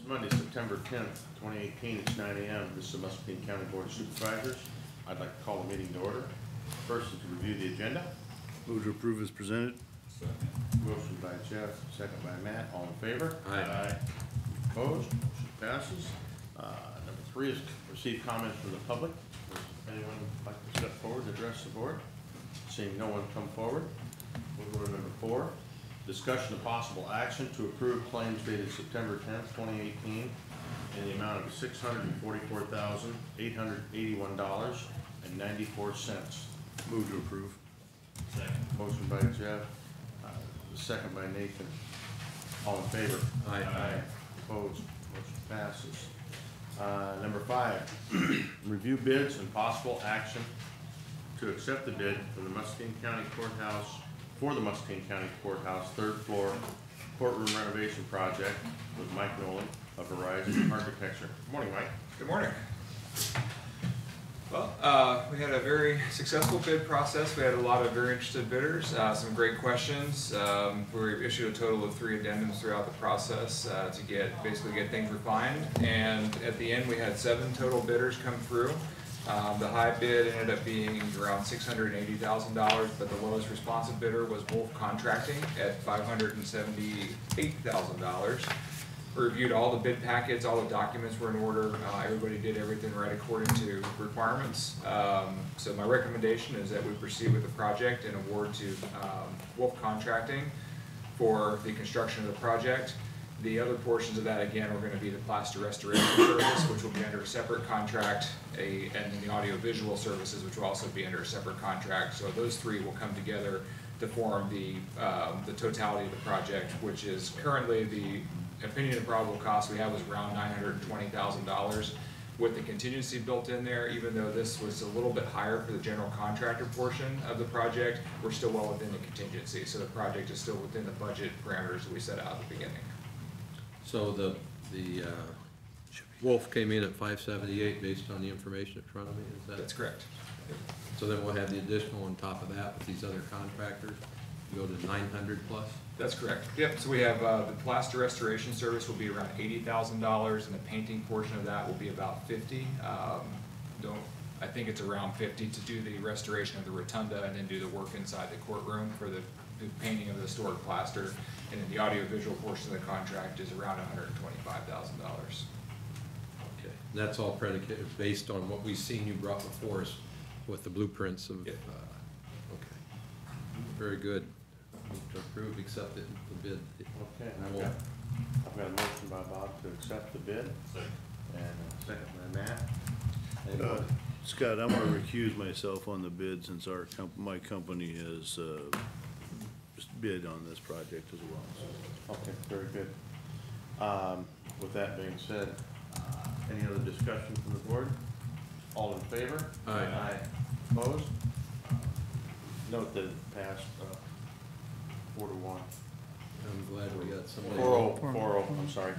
Monday, September 10th, 2018. It's 9 a.m. This is the Muscatine County Board of Supervisors. I'd like to call the meeting to order. First is to review the agenda. Move to approve as presented. Second. Motion by Jeff, second by Matt. All in favor? Aye. Opposed? Motion passes. Number 3 is receive comments from the public. Does anyone like to step forward to address the board? Seeing no one come forward, we'll go to number 4. Discussion of possible action to approve claims dated September 10th, 2018 in the amount of $644,881.94. Move to approve. Second. Motion by Jeff, second by Nathan. All in favor? Aye. Opposed? Motion passes. Number 5, review bids and possible action to accept the bid for the Muscatine County Courthouse, third floor courtroom renovation project with Mike Nolan of Horizon Architecture. Good morning, Mike. Good morning. Well, we had a very successful bid process. We had a lot of very interested bidders, some great questions. We issued a total of 3 addendums throughout the process to basically get things refined. And at the end, we had 7 total bidders come through. The high bid ended up being around $680,000, but the lowest responsive bidder was Wolf Contracting at $578,000. We reviewed all the bid packets, all the documents were in order. Everybody did everything right according to requirements. So my recommendation is that we proceed with the project and award to Wolf Contracting for the construction of the project. The other portions of that, again, are going to be the plaster restoration service, which will be under a separate contract, and then the audio-visual services, which will also be under a separate contract. So those 3 will come together to form the totality of the project, which is currently the opinion of probable cost we have is around $920,000. With the contingency built in there, even though this was a little bit higher for the general contractor portion of the project, we're still well within the contingency. So the project is still within the budget parameters that we set out at the beginning. So the Wolf came in at 578 based on the information in front of me, is that? That's correct. So then we'll have the additional on top of that with these other contractors, go to 900 plus? That's correct. Yep, so we have the plaster restoration service will be around $80,000 and the painting portion of that will be about $50,000. I think it's around $50,000 to do the restoration of the rotunda and then do the work inside the courtroom for the painting of the historic plaster. And then the audio-visual portion of the contract is around $125,000. Okay, that's all predicated based on what we've seen you brought before us with the blueprints of, Yep. Okay, very good. Move to approve, accept the bid. Okay, and I've got a motion by Bob to accept the bid. Second. And a second by Matt. Scott, I'm going to recuse myself on the bid since my company has bid on this project as well. So. Okay, very good. With that being said, any other discussion from the board? All in favor? Aye. Opposed? Note that it passed 4-1. I'm glad we got somebody. 4-0, I'm sorry.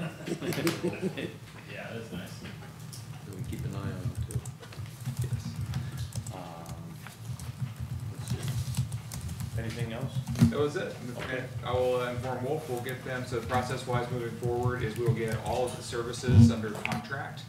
Yeah, that's nice. So we keep an eye on it too. Yes. Let's see. Anything else? That was it. Okay. I will inform Wolf. We'll get them. So process-wise, moving forward, is we will get all of the services under contract.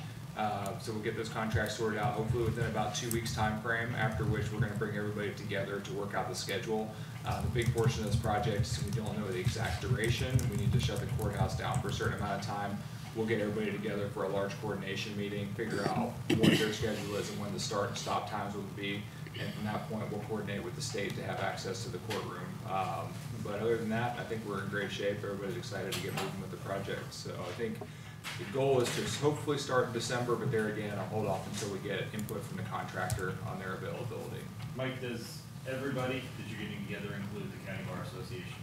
So we'll get those contracts sorted out, hopefully within about 2 weeks time frame. After which we're going to bring everybody together to work out the schedule. The big portion of this project is we don't know the exact duration. We need to shut the courthouse down for a certain amount of time. We'll get everybody together for a large coordination meeting, figure out what their schedule is and when the start and stop times will be. And from that point, we'll coordinate with the state to have access to the courtroom. But other than that, I think we're in great shape. Everybody's excited to get moving with the project. So I think the goal is to hopefully start in December, but there again, I'll hold off until we get input from the contractor on their availability. Mike, does everybody that you're getting together include the County Bar Association?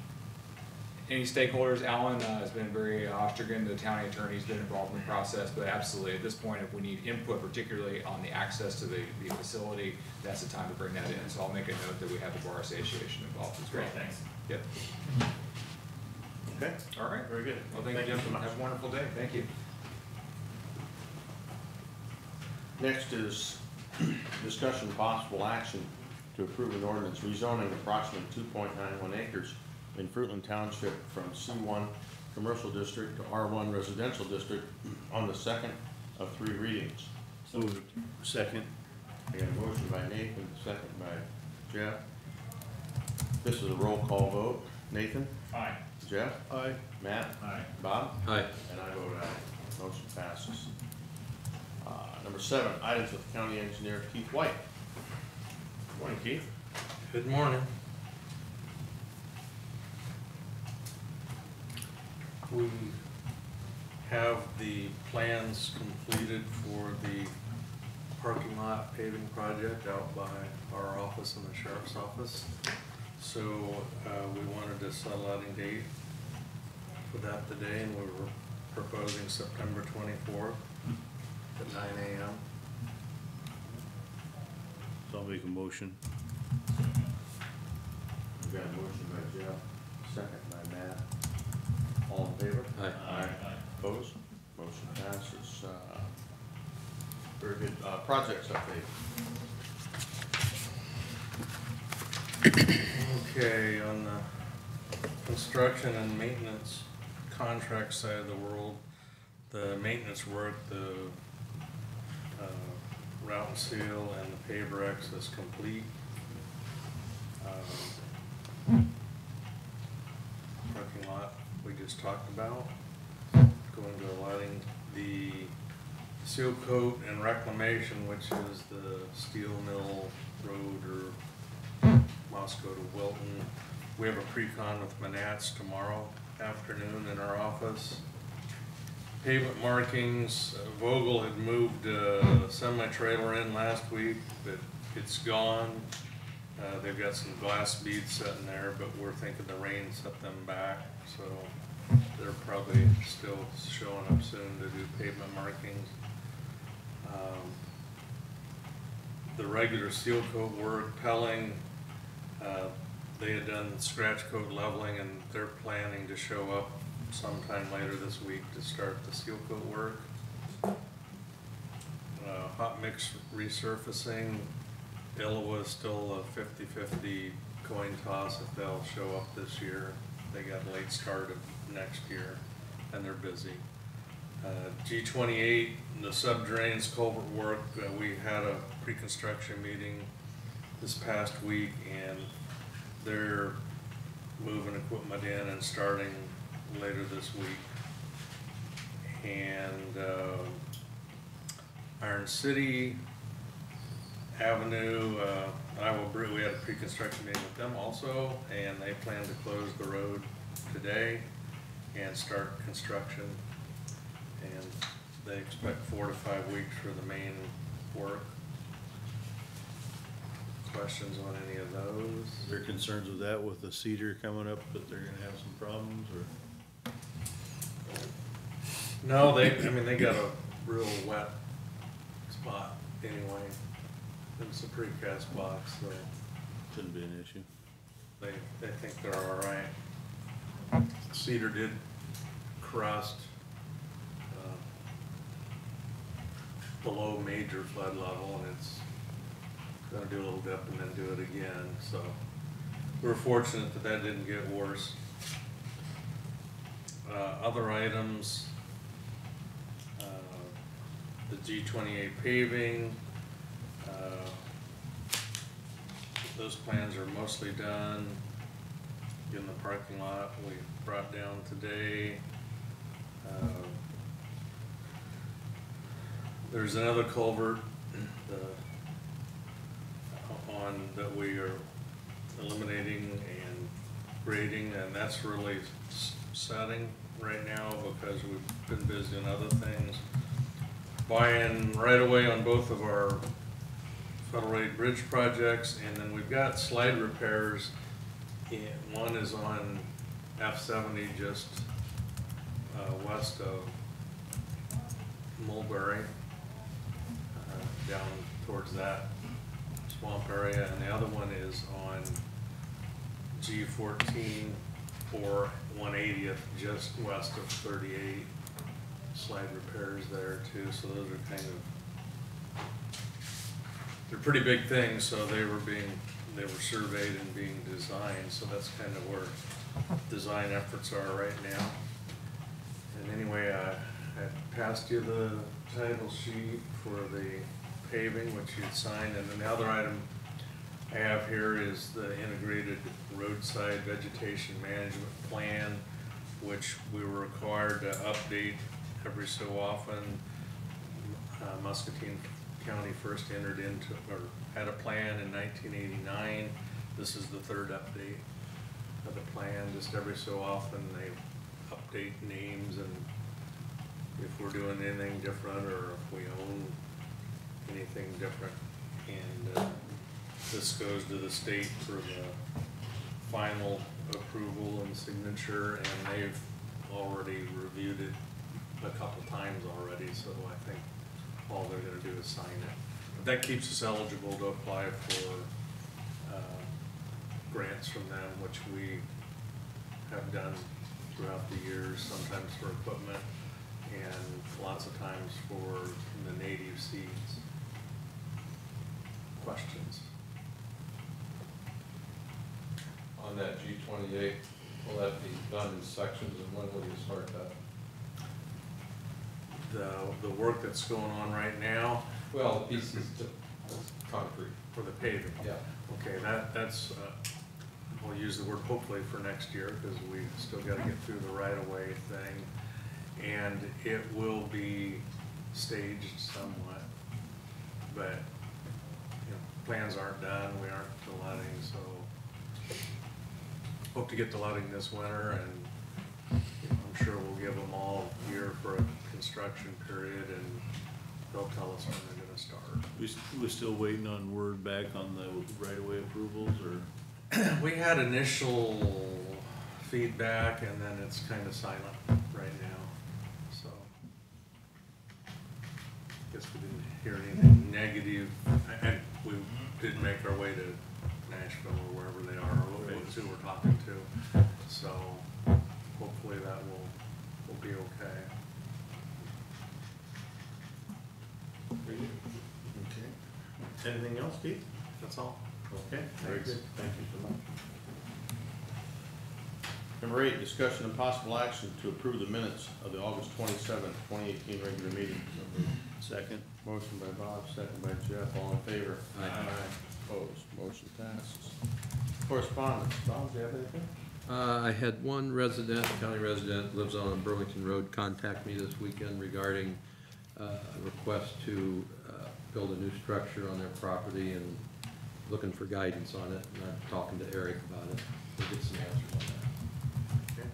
Any stakeholders? Alan has been very Ostergen, the county attorney's been involved in the process, but absolutely at this point, if we need input, particularly on the access to the facility, that's the time to bring that in. So I'll make a note that we have the Bar Association involved as well. Great, thanks. Yep. Okay. All right. Very good. Well, thank you, so gentlemen. much. Have a wonderful day. Thank you. Next is discussion of possible action to approve an ordinance rezoning approximately 2.91 acres in Fruitland Township from C1 Commercial District to R1 Residential District on the second of 3 readings. Moved. Second. I got a motion by Nathan, second by Jeff. This is a roll call vote. Nathan? Aye. Jeff? Aye. Matt? Aye. Bob? Aye. And I vote aye. Motion passes. Number 7, items with County Engineer Keith White. Good morning, Keith. Good morning. We have the plans completed for the parking lot paving project out by our office and the sheriff's office. So we wanted to set a letting date for that today, and we were proposing September 24th at 9 a.m. So I'll make a motion. We've got a motion by Jeff, second by Matt. All in favor? Aye. Aye. Opposed? Motion passes. Very good. Projects update. Okay, on the construction and maintenance contract side of the world, the maintenance work, the route and seal and the paver X is complete. Parking lot, we just talked about. Going to lighting, the seal coat and reclamation, which is the steel mill road or Moscow to Wilton. We have a pre-con with Manats tomorrow afternoon in our office. Pavement markings, Vogel had moved a semi-trailer in last week, but it's gone. They've got some glass beads sitting there, but we're thinking the rain set them back, so they're probably still showing up soon to do pavement markings. The regular seal coat work, Pelling, they had done scratch coat leveling, and they're planning to show up sometime later this week to start the seal coat work. Hot mix resurfacing, Iowa is still a 50-50 coin toss if they'll show up this year. They got a late start of next year, and they're busy. G28, the sub-drains culvert work, we had a pre-construction meeting this past week, and they're moving equipment in and starting later this week. And Iron City Avenue, Iowa Brew, we had a pre-construction meeting with them also, and they plan to close the road today and start construction. And they expect 4 to 5 weeks for the main work. Questions on any of those? Is there concerns with that, with the cedar coming up, that they're gonna have some problems, or? No, they got a real wet spot anyway. It's a precast box, so Shouldn't be an issue. they think they're all right. Cedar did crust below major flood level, and it's gonna do a little dip and then do it again, so we're fortunate that that didn't get worse. Other items, the G28 paving, those plans are mostly done. In the parking lot, we brought down today. There's another culvert that we are eliminating and grading, and that's really setting right now because we've been busy on other things. Buying right away on both of our federal aid bridge projects, and then we've got slide repairs. One is on F70 just west of Mulberry, down towards that swamp area, and the other one is on G14 or 180th, just west of 38. Slide repairs there too, so those are kind of, they're pretty big things, so they were surveyed and being designed, so that's kind of where design efforts are right now. And anyway, I passed you the title sheet for the paving, which you'd signed, and then the other item I have here is the integrated roadside vegetation management plan, which we were required to update every so often. Muscatine County first entered into, or had a plan in 1989. This is the third update of the plan. Just every so often they update names and if we're doing anything different or if we own anything different. And this goes to the state for the final approval and signature, and they've already reviewed it a couple times already, so I think all they're gonna do is sign it. But that keeps us eligible to apply for grants from them, which we have done throughout the years, sometimes for equipment and lots of times for the native seeds. Questions? On that G28, will that be done in sections, and when will you start that? The work that's going on right now Well, the pieces to concrete. for the paving. Yeah. Okay, that's, we'll use the word hopefully for next year, because we still gotta get through the right-of-way thing. And it will be staged somewhat, but, you know, plans aren't done, we aren't to letting, so hope to get the letting this winter, and I'm sure we'll give them all year for a construction period, and they'll tell us when they're gonna start. We still waiting on word back on the right-of-way approvals, or? We had initial feedback, and then it's kind of silent right now, so. Guess we didn't hear anything negative, and we did make our way to Nashville or wherever they are, or who we're talking to, so hopefully that will be okay. Okay. Anything else, Keith? That's all. Okay, very good. Thank you so much. Number 8, discussion and possible action to approve the minutes of the August 27th, 2018 regular meeting. Second. Motion by Bob, second by Jeff. All in favor? Aye. Opposed? Motion passes. Correspondence. Bob, do you have anything? I had one county resident, lives on Burlington Road, contact me this weekend regarding a request to build a new structure on their property and looking for guidance on it. And I'm talking to Eric about it. We'll get some answers on that. Okay.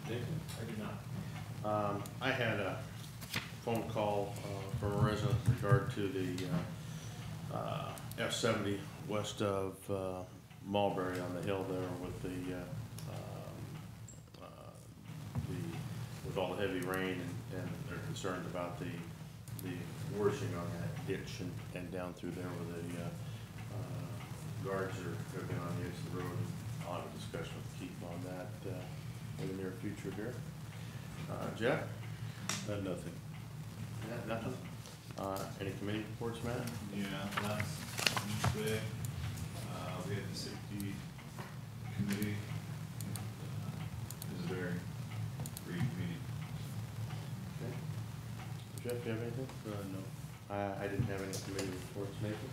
Nathan? I do not. I had a phone call from a resident in regard to the F-70 west of Mulberry on the hill there with with all the heavy rain, and they're concerned about the washing on that ditch and down through there where the guards are been on the edge of the road. I'll have a discussion with Keith on that in the near future here. Jeff? Nothing. Yeah, nothing? Any committee reports, Matt? Yeah, last Wednesday, we had the safety committee. It was a very brief meeting. Okay. Jeff, do you have anything? No. I didn't have any committee reports, Nathan?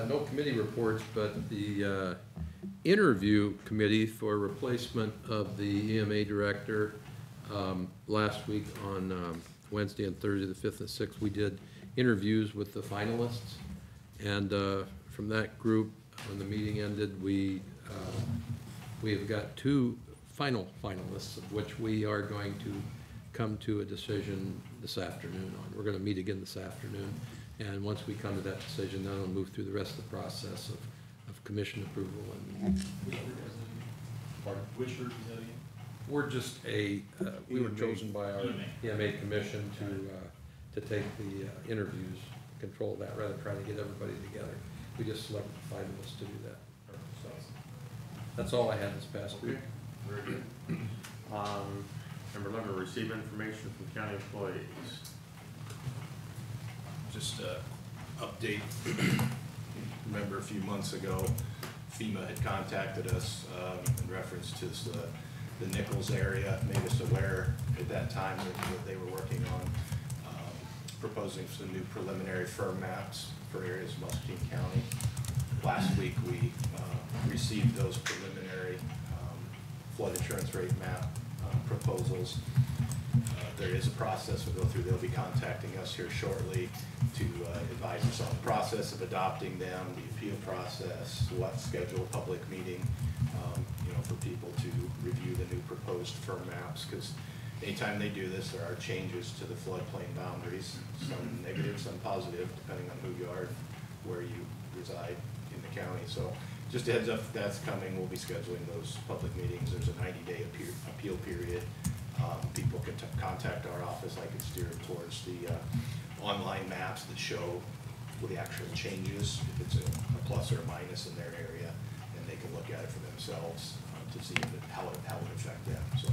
No committee reports, but the interview committee for replacement of the EMA director, last week on Wednesday and Thursday, the 5th and 6th, we did interviews with the finalists. And from that group, when the meeting ended, we have got 2 final finalists, of which we are going to come to a decision this afternoon on. We're going to meet again this afternoon. And once we come to that decision, then we'll move through the rest of the process of commission approval. And Which group is that again? we're just we were chosen by our EMA commission to take the interviews, control that, rather than trying to get everybody together. We just selected the finalists to do that. So that's all I had this past week. Very good. Number 11, receive information from county employees. Just a update. Remember a few months ago, FEMA had contacted us in reference to the Nichols area, made us aware at that time that they were working on proposing some new preliminary firm maps for areas of Muscatine County. Last week, we received those preliminary flood insurance rate map proposals. There is a process we'll go through. They'll be contacting us here shortly to advise us on the process of adopting them, the appeal process, what schedule a public meeting, for people to review the new proposed firm maps, because anytime they do this, there are changes to the floodplain boundaries, some negative, some positive, depending on who you are, where you reside in the county. So just a heads up, that's coming. We'll be scheduling those public meetings. There's a 90-day appeal period. People can contact our office. I can steer them towards the online maps that show the actual changes, if it's a plus or a minus in their area, and they can look at it for themselves to see how it would affect them. So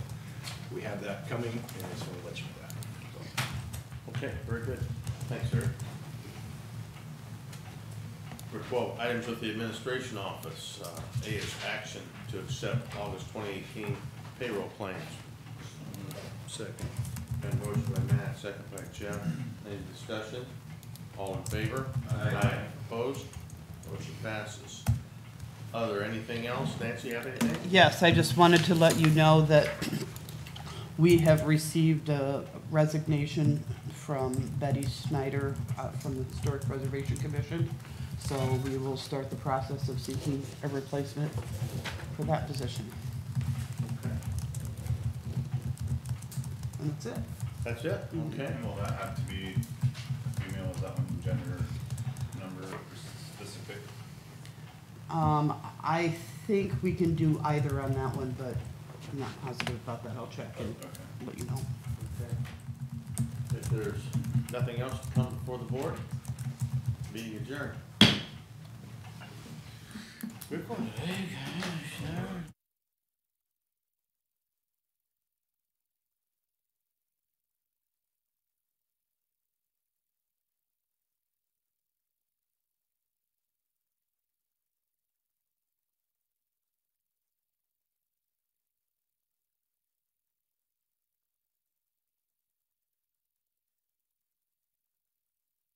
we have that coming, and I just want to let you know that. So. Okay, very good. Thanks, Eric. For 12, items with the administration office. A is action to accept August 2018 payroll claims. Second. Been motion by Matt, second by Jeff. Any discussion? All in favor? Aye. Opposed? Motion passes. Other, anything else? Nancy, you have anything? Yes, I just wanted to let you know that we have received a resignation from Betty Snyder from the Historic Preservation Commission. So we will start the process of seeking a replacement for that position. Okay. And that's it. That's it? Okay. And will that have to be female, is that one gender, number specific? I think we can do either on that one, but I'm not positive about that. I'll check and Okay. let you know. Okay. If there's nothing else to come before the board, meeting adjourned. Good one.